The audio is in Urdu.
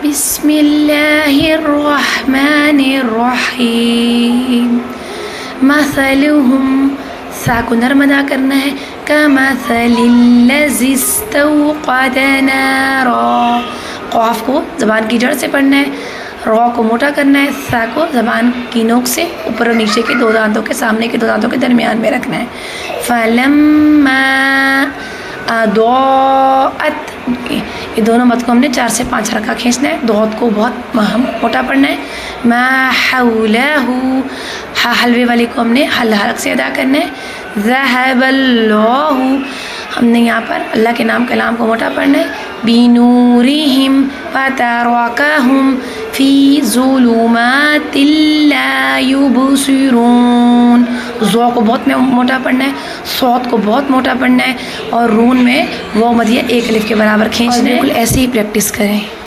بسم اللہ الرحمن الرحیم. مثلہم، سا کو نرم ادا کرنا ہے. کمثل الذی استوقد نارا، قاف کو زبان کی جڑ سے پڑھنا ہے، را کو موٹا کرنا ہے، سا کو زبان کی نوک سے اوپر اور نیچے کے دو دانتوں کے سامنے کے دو دانتوں کے درمیان میں رکھنا ہے. فلما اضاءت، یہ دونوں مد کو ہم نے 4 سے 5 حرکہ کھینچنا ہے. دوت کو بہت موٹا پڑھنا ہے. ما حولہ، حلوے والی کو ہم نے حل حرک سے ادا کرنا ہے. ذہب اللہ، ہم نے یہاں پر اللہ کے نام کلام کو موٹا پڑھنا ہے. بنورہم فترکہم فی ظلمات لا یبصرون. ذو کو بہت موٹا پڑھنا ہے، صوت کو بہت موٹا پڑھنا ہے، اور رون میں وہ مدیہ ایک الف کے برابر کھینچنا ہے. بالکل ایسے ہی پریکٹس کریں.